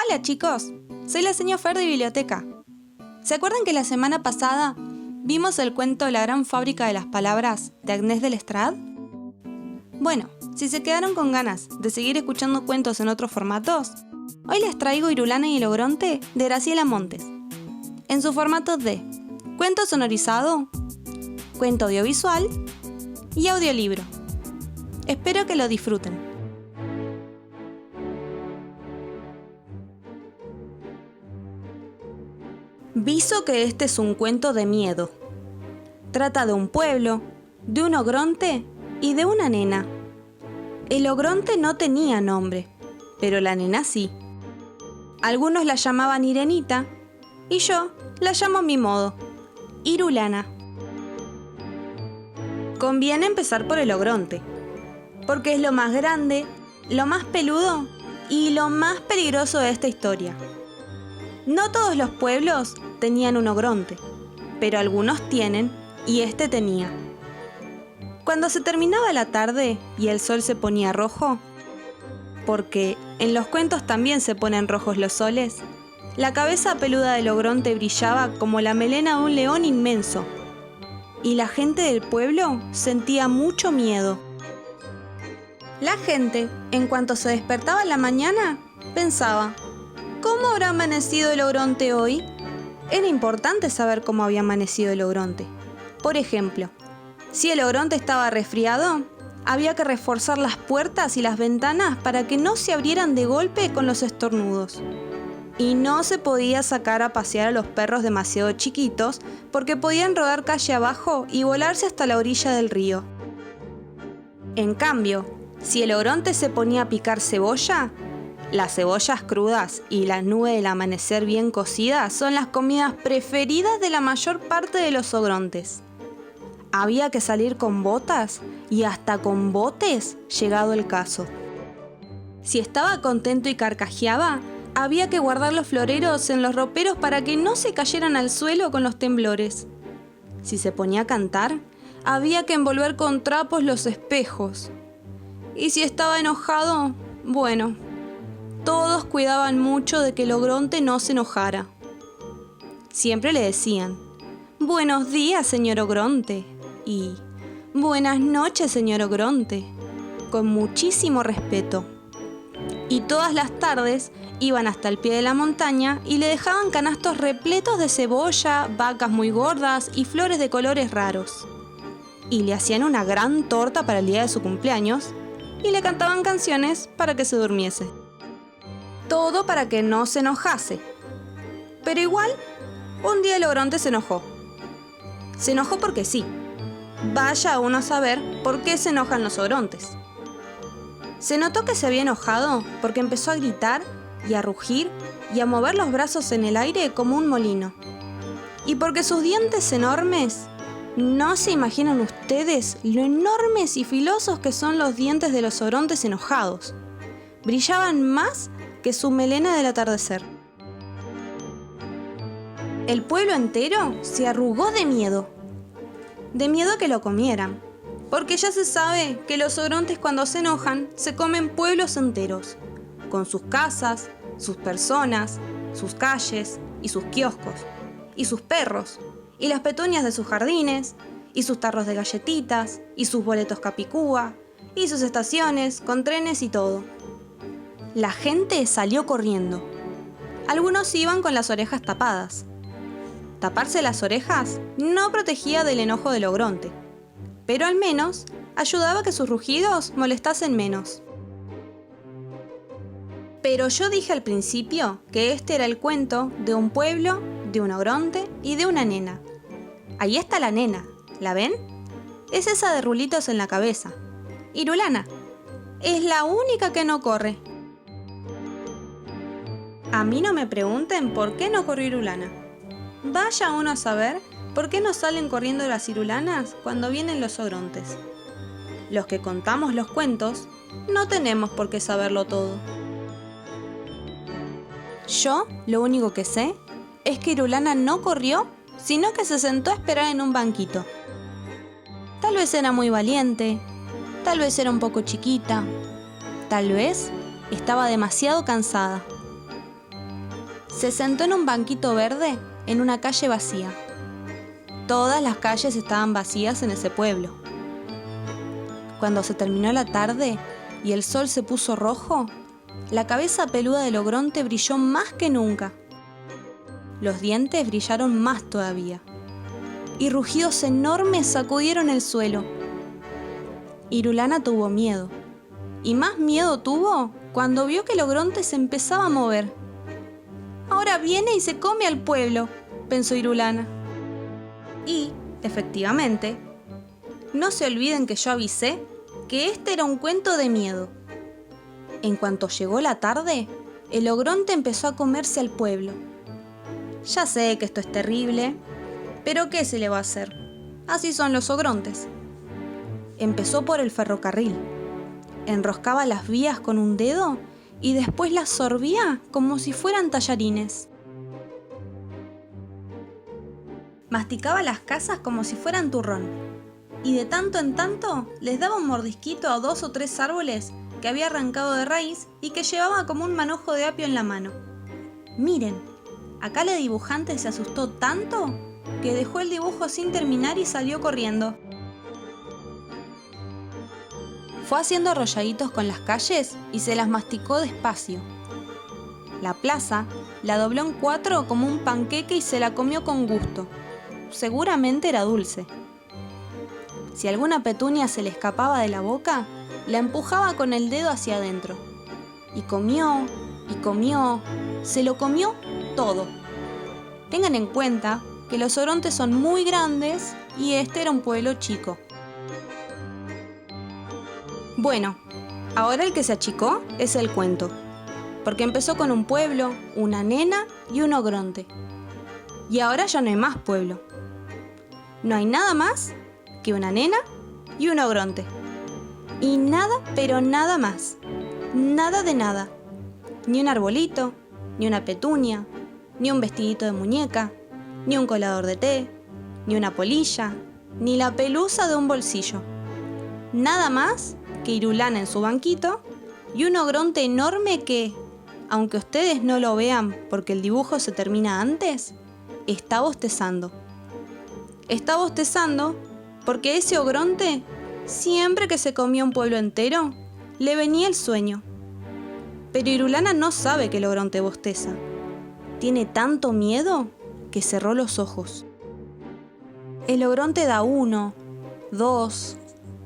Hola chicos, soy la señora Fer de Biblioteca. ¿Se acuerdan que la semana pasada vimos el cuento La gran fábrica de las palabras de Agnès de Lestrade? Bueno, si se quedaron con ganas de seguir escuchando cuentos en otros formatos, hoy les traigo Irulana y el Ogronte de Graciela Montes, en su formato de cuento sonorizado, cuento audiovisual y audiolibro. Espero que lo disfruten. Viso que este es un cuento de miedo. Trata de un pueblo, de un ogronte y de una nena. El ogronte no tenía nombre, pero la nena sí. Algunos la llamaban Irenita y yo la llamo a mi modo, Irulana. Conviene empezar por el ogronte, porque es lo más grande, lo más peludo y lo más peligroso de esta historia. No todos los pueblos tenían un ogronte, pero algunos tienen, y este tenía. Cuando se terminaba la tarde y el sol se ponía rojo, porque en los cuentos también se ponen rojos los soles, la cabeza peluda del ogronte brillaba como la melena de un león inmenso, y la gente del pueblo sentía mucho miedo. La gente, en cuanto se despertaba en la mañana, pensaba: ¿cómo habrá amanecido el ogronte hoy? Era importante saber cómo había amanecido el ogronte. Por ejemplo, si el ogronte estaba resfriado, había que reforzar las puertas y las ventanas para que no se abrieran de golpe con los estornudos. Y no se podía sacar a pasear a los perros demasiado chiquitos porque podían rodar calle abajo y volarse hasta la orilla del río. En cambio, si el ogronte se ponía a picar cebolla, las cebollas crudas y la nube del amanecer bien cocida son las comidas preferidas de la mayor parte de los ogrontes. Había que salir con botas y hasta con botes, llegado el caso. Si estaba contento y carcajeaba, había que guardar los floreros en los roperos para que no se cayeran al suelo con los temblores. Si se ponía a cantar, había que envolver con trapos los espejos. Y si estaba enojado, bueno, todos cuidaban mucho de que el ogronte no se enojara. Siempre le decían: «Buenos días, señor ogronte», y «Buenas noches, señor ogronte», con muchísimo respeto. Y todas las tardes iban hasta el pie de la montaña y le dejaban canastos repletos de cebolla, vacas muy gordas y flores de colores raros. Y le hacían una gran torta para el día de su cumpleaños y le cantaban canciones para que se durmiese. Todo para que no se enojase. Pero igual, un día el ogronte se enojó. Se enojó porque sí. Vaya uno a saber por qué se enojan los ogrontes. Se notó que se había enojado porque empezó a gritar y a rugir y a mover los brazos en el aire como un molino. Y porque sus dientes enormes, no se imaginan ustedes lo enormes y filosos que son los dientes de los ogrontes enojados. Brillaban más que su melena del atardecer. El pueblo entero se arrugó de miedo a que lo comieran, porque ya se sabe que los ogrontes cuando se enojan se comen pueblos enteros, con sus casas, sus personas, sus calles y sus kioscos, y sus perros, y las petunias de sus jardines, y sus tarros de galletitas, y sus boletos capicúa, y sus estaciones con trenes y todo. La gente salió corriendo. Algunos iban con las orejas tapadas. Taparse las orejas no protegía del enojo del ogronte, pero al menos ayudaba a que sus rugidos molestasen menos. Pero yo dije al principio que este era el cuento de un pueblo, de un ogronte y de una nena. Ahí está la nena, ¿la ven? Es esa de rulitos en la cabeza. Irulana. Es la única que no corre. A mí no me pregunten por qué no corrió Irulana. Vaya uno a saber por qué no salen corriendo las irulanas cuando vienen los ogrontes. Los que contamos los cuentos no tenemos por qué saberlo todo. Yo lo único que sé es que Irulana no corrió, sino que se sentó a esperar en un banquito. Tal vez era muy valiente, tal vez era un poco chiquita, tal vez estaba demasiado cansada. se sentó en un banquito verde en una calle vacía. Todas las calles estaban vacías en ese pueblo. Cuando se terminó la tarde y el sol se puso rojo, la cabeza peluda del ogronte brilló más que nunca. Los dientes brillaron más todavía, y rugidos enormes sacudieron el suelo. Irulana tuvo miedo, y más miedo tuvo cuando vio que el ogronte se empezaba a mover. «Ahora viene y se come al pueblo», pensó Irulana. Y, efectivamente, no se olviden que yo avisé que este era un cuento de miedo. En cuanto llegó la tarde, el ogronte empezó a comerse al pueblo. Ya sé que esto es terrible, pero ¿qué se le va a hacer? Así son los ogrontes. Empezó por el ferrocarril. Enroscaba las vías con un dedo y después las sorbía como si fueran tallarines. Masticaba las casas como si fueran turrón. Y de tanto en tanto les daba un mordisquito a 2 o 3 árboles que había arrancado de raíz y que llevaba como un manojo de apio en la mano. Miren, acá la dibujante se asustó tanto que dejó el dibujo sin terminar y salió corriendo. Fue haciendo arrolladitos con las calles y se las masticó despacio. La plaza la dobló en 4 como un panqueque y se la comió con gusto. Seguramente era dulce. Si alguna petunia se le escapaba de la boca, la empujaba con el dedo hacia adentro. Y comió, se lo comió todo. Tengan en cuenta que los ogrontes son muy grandes y este era un pueblo chico. Bueno, ahora el que se achicó es el cuento, porque empezó con un pueblo, una nena y un ogronte. Y ahora ya no hay más pueblo. No hay nada más que una nena y un ogronte. Y nada, pero nada más. Nada de nada. Ni un arbolito, ni una petunia, ni un vestidito de muñeca, ni un colador de té, ni una polilla, ni la pelusa de un bolsillo. Nada más que Irulana en su banquito y un ogronte enorme que, aunque ustedes no lo vean porque el dibujo se termina antes, está bostezando. Está bostezando porque ese ogronte, siempre que se comía un pueblo entero, le venía el sueño. Pero Irulana no sabe que el ogronte bosteza. Tiene tanto miedo que cerró los ojos. El ogronte da 1, 2,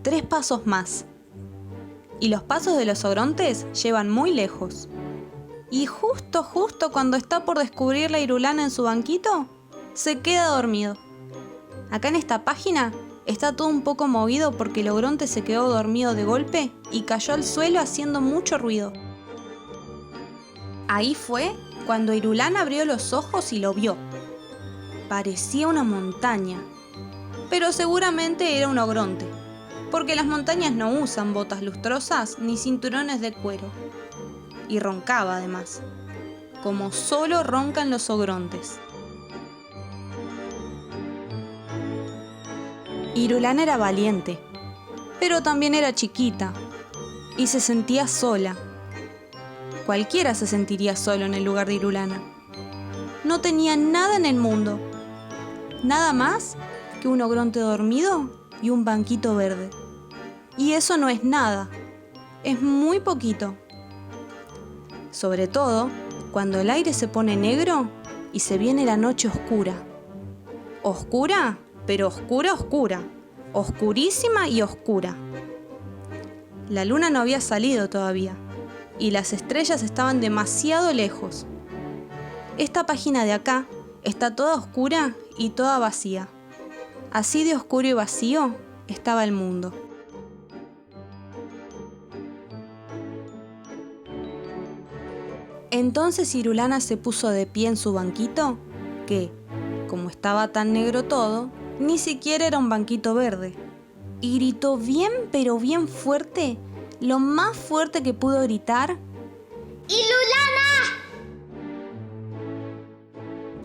3 pasos más. Y los pasos de los ogrontes llevan muy lejos. Y justo cuando está por descubrir la Irulana en su banquito, se queda dormido. Acá en esta página está todo un poco movido porque el ogronte se quedó dormido de golpe y cayó al suelo haciendo mucho ruido. Ahí fue cuando Irulana abrió los ojos y lo vio. Parecía una montaña, pero seguramente era un ogronte, porque las montañas no usan botas lustrosas ni cinturones de cuero. Y roncaba además, como solo roncan los ogrontes. Irulana era valiente, pero también era chiquita y se sentía sola. Cualquiera se sentiría solo en el lugar de Irulana. No tenía nada en el mundo, nada más que un ogronte dormido y un banquito verde. Y eso no es nada, es muy poquito. Sobre todo cuando el aire se pone negro y se viene la noche oscura. Oscura, pero oscura, oscurísima y oscura. La luna no había salido todavía y las estrellas estaban demasiado lejos. Esta página de acá está toda oscura y toda vacía. Así de oscuro y vacío estaba el mundo. Entonces Irulana se puso de pie en su banquito, que, como estaba tan negro todo, ni siquiera era un banquito verde, y gritó bien pero bien fuerte, lo más fuerte que pudo gritar: ¡Irulana!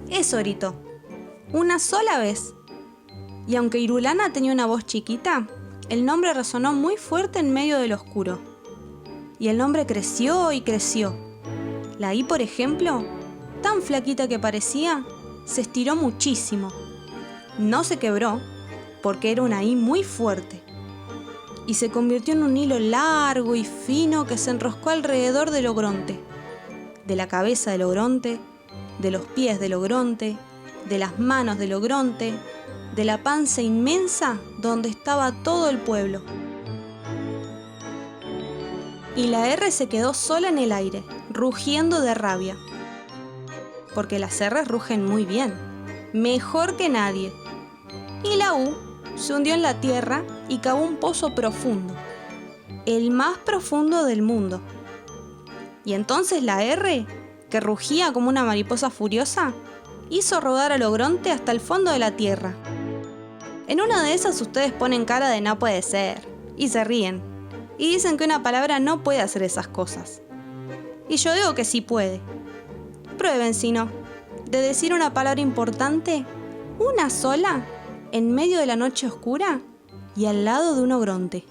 Eso gritó, una sola vez. Y aunque Irulana tenía una voz chiquita, el nombre resonó muy fuerte en medio del oscuro. Y el nombre creció y creció. La I, por ejemplo, tan flaquita que parecía, se estiró muchísimo. No se quebró, porque era una I muy fuerte. Y se convirtió en un hilo largo y fino que se enroscó alrededor del ogronte. De la cabeza del ogronte, de los pies del ogronte, de las manos del ogronte, de la panza inmensa donde estaba todo el pueblo. Y la R se quedó sola en el aire, rugiendo de rabia. Porque las R's rugen muy bien, mejor que nadie. Y la U se hundió en la tierra y cavó un pozo profundo, el más profundo del mundo. Y entonces la R, que rugía como una mariposa furiosa, hizo rodar al ogronte hasta el fondo de la tierra. En una de esas ustedes ponen cara de no puede ser, y se ríen, y dicen que una palabra no puede hacer esas cosas. Y yo digo que sí puede. Prueben si no, de decir una palabra importante, una sola, en medio de la noche oscura y al lado de un ogronte.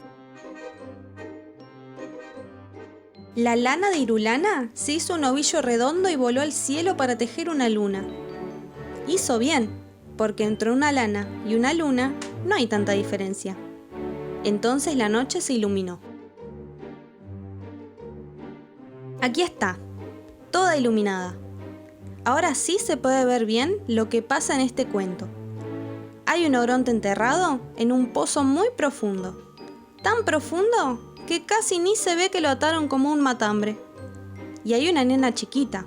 La lana de Irulana se hizo un ovillo redondo y voló al cielo para tejer una luna. Hizo bien, porque entre una lana y una luna no hay tanta diferencia. Entonces la noche se iluminó. Aquí está, toda iluminada. Ahora sí se puede ver bien lo que pasa en este cuento. Hay un ogronte enterrado en un pozo muy profundo. Tan profundo que casi ni se ve que lo ataron como un matambre. Y hay una nena chiquita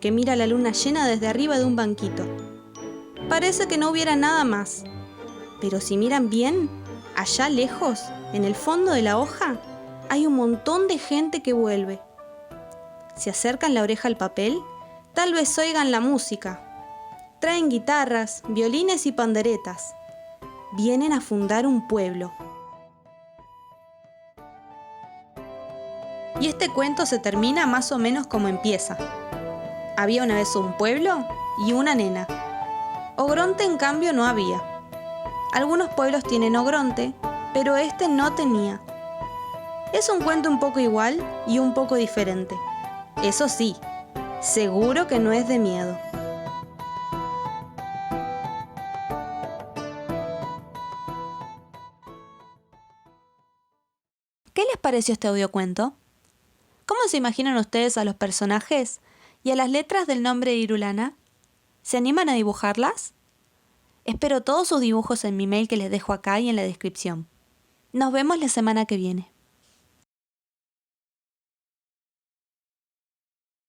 que mira la luna llena desde arriba de un banquito. Parece que no hubiera nada más. Pero si miran bien, allá lejos, en el fondo de la hoja, hay un montón de gente que vuelve. Si acercan la oreja al papel, tal vez oigan la música. Traen guitarras, violines y panderetas. Vienen a fundar un pueblo. Y este cuento se termina más o menos como empieza. Había una vez un pueblo y una nena. Ogronte, en cambio, no había. Algunos pueblos tienen ogronte, pero este no tenía. Es un cuento un poco igual y un poco diferente. Eso sí, seguro que no es de miedo. ¿Qué les pareció este audiocuento? ¿Cómo se imaginan ustedes a los personajes y a las letras del nombre de Irulana? ¿Se animan a dibujarlas? Espero todos sus dibujos en mi mail que les dejo acá y en la descripción. Nos vemos la semana que viene.